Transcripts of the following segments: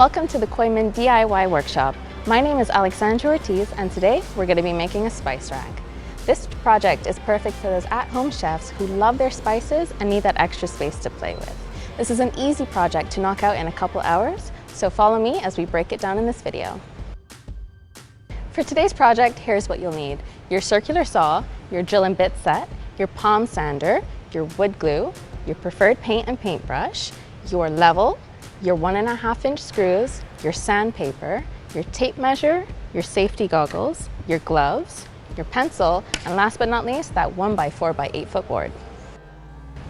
Welcome to the Koiman DIY workshop. My name is Alexandra Ortiz, and today we're going to be making a spice rack. This project is perfect for those at-home chefs who love their spices and need that extra space to play with. This is an easy project to knock out in a couple hours, so follow me as we break it down in this video. For today's project, here's what you'll need: your circular saw, your drill and bit set, your palm sander, your wood glue, your preferred paint and paintbrush, your level, your 1.5-inch screws, your sandpaper, your tape measure, your safety goggles, your gloves, your pencil, and last but not least, that 1x4 by 8 foot board.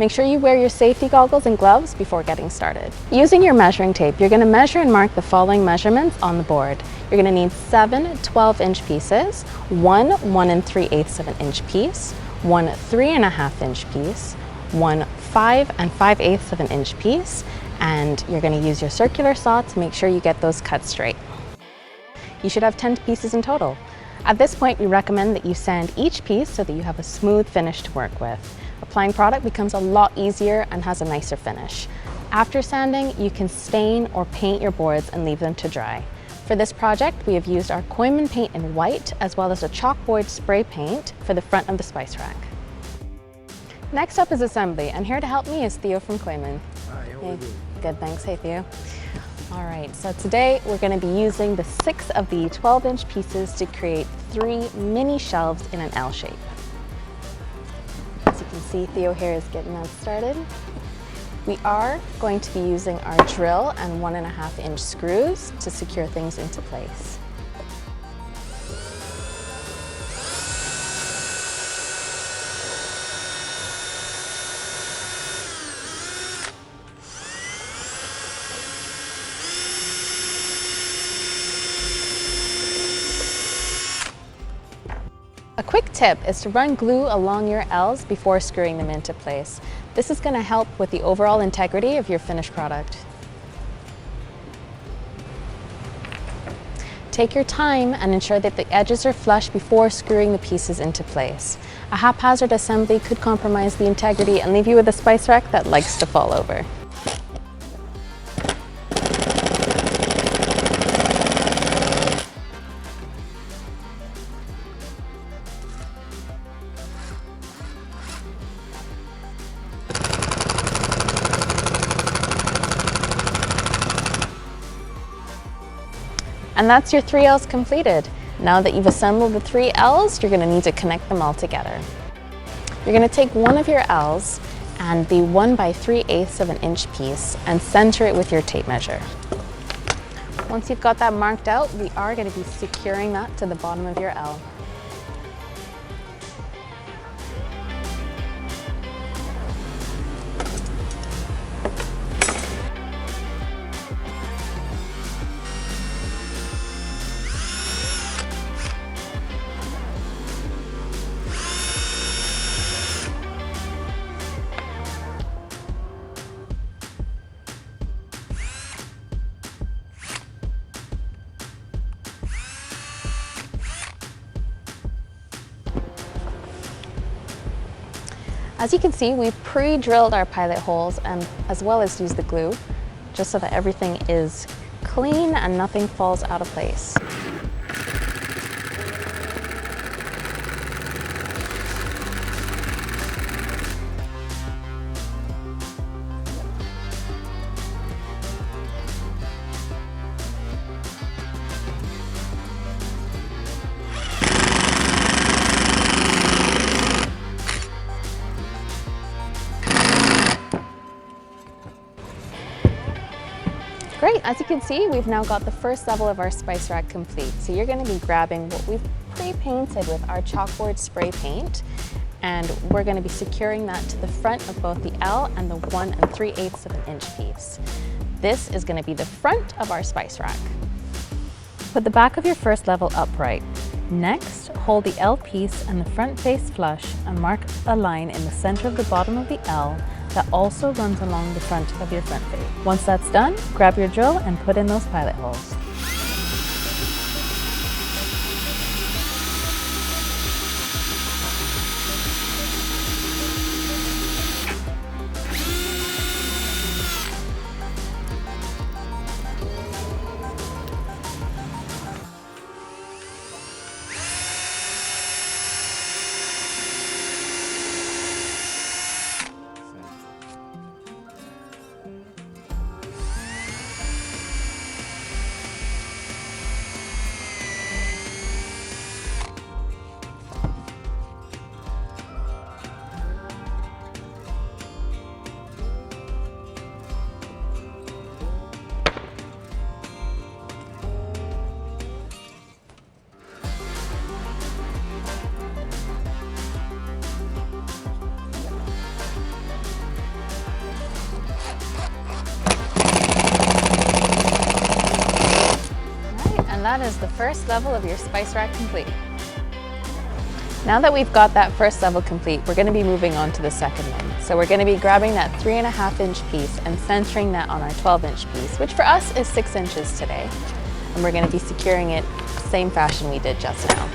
Make sure you wear your safety goggles and gloves before getting started. Using your measuring tape, you're going to measure and mark the following measurements on the board. You're going to need 7 12-inch pieces, one 1 3/8 inch piece, one 3.5-inch piece, one 5 5/8 inch piece, and you're going to use your circular saw to make sure you get those cut straight. You should have 10 pieces in total. At this point, we recommend that you sand each piece so that you have a smooth finish to work with. Applying product becomes a lot easier and has a nicer finish. After sanding, you can stain or paint your boards and leave them to dry. For this project, we have used our Koiman paint in white as well as a chalkboard spray paint for the front of the spice rack. Next up is assembly, and here to help me is Theo from Koiman. Hi, how are you doing? Good, thanks. Hey, Theo. All right, so today we're going to be using the 6 of the 12-inch pieces to create 3 mini shelves in an L shape. As you can see, Theo here is getting that started. We are going to be using our drill and 1.5-inch screws to secure things into place. A quick tip is to run glue along your L's before screwing them into place. This is going to help with the overall integrity of your finished product. Take your time and ensure that the edges are flush before screwing the pieces into place. A haphazard assembly could compromise the integrity and leave you with a spice rack that likes to fall over. And that's your 3 L's completed. Now that you've assembled the 3 L's, you're going to need to connect them all together. You're going to take one of your L's and the 1 3/8 inch piece and center it with your tape measure. Once you've got that marked out, we are going to be securing that to the bottom of your L. As you can see, we've pre-drilled our pilot holes and as well as used the glue, just so that everything is clean and nothing falls out of place. Great, as you can see, we've now got the first level of our spice rack complete. So you're going to be grabbing what we've pre-painted with our chalkboard spray paint, and we're going to be securing that to the front of both the L and the 1 3/8 inch piece. This is going to be the front of our spice rack. Put the back of your first level upright. Next, hold the L piece and the front face flush and mark a line in the center of the bottom of the L that also runs along the front of your front face. Once that's done, grab your drill and put in those pilot holes. that is the first level of your spice rack complete. Now that we've got that first level complete, we're going to be moving on to the second one. So we're going to be grabbing that 3.5-inch piece and centering that on our 12-inch piece, which for us is 6 inches today. And we're going to be securing it the same fashion we did just now.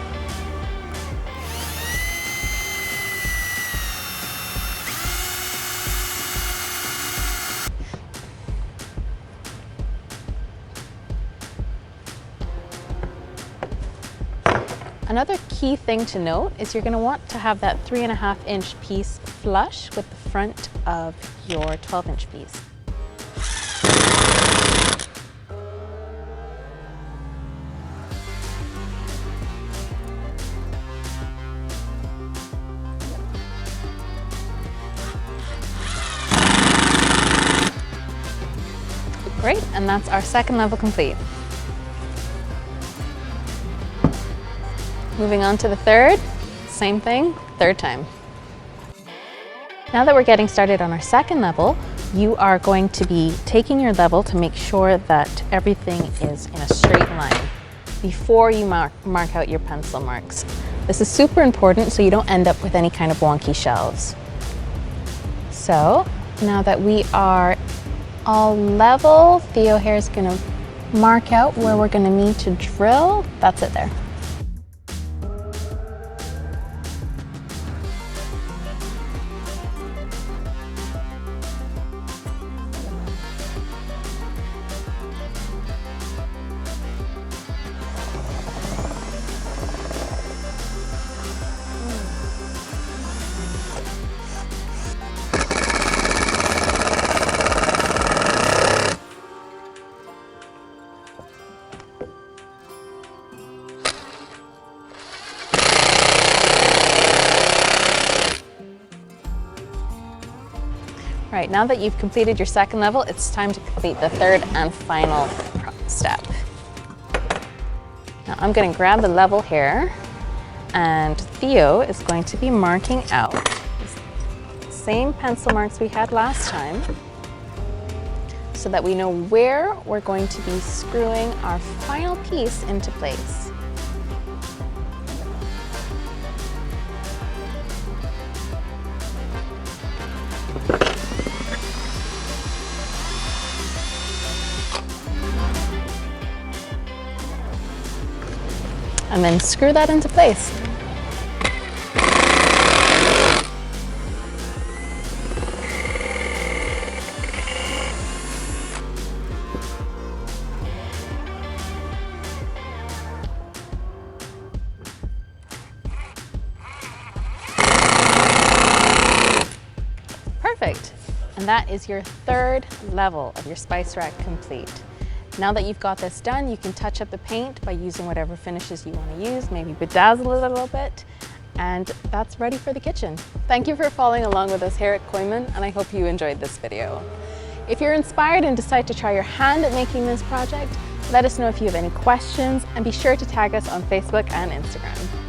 Another key thing to note is you're going to want to have that 3.5-inch piece flush with the front of your 12-inch piece. Great, and that's our second level complete. Moving on to the third, same thing, third time. Now that we're getting started on our second level, you are going to be taking your level to make sure that everything is in a straight line before you mark out your pencil marks. This is super important so you don't end up with any kind of wonky shelves. So now that we are all level, Theo here is going to mark out where we're going to need to drill. That's it there. Right, now that you've completed your second level, it's time to complete the third and final step. Now I'm going to grab the level here, and Theo is going to be marking out the same pencil marks we had last time so that we know where we're going to be screwing our final piece into place. And then screw that into place. Perfect. And that is your third level of your spice rack complete. Now that you've got this done, you can touch up the paint by using whatever finishes you want to use, maybe bedazzle it a little bit, and that's ready for the kitchen. Thank you for following along with us here at Koiman, and I hope you enjoyed this video. If you're inspired and decide to try your hand at making this project, let us know if you have any questions, and be sure to tag us on Facebook and Instagram.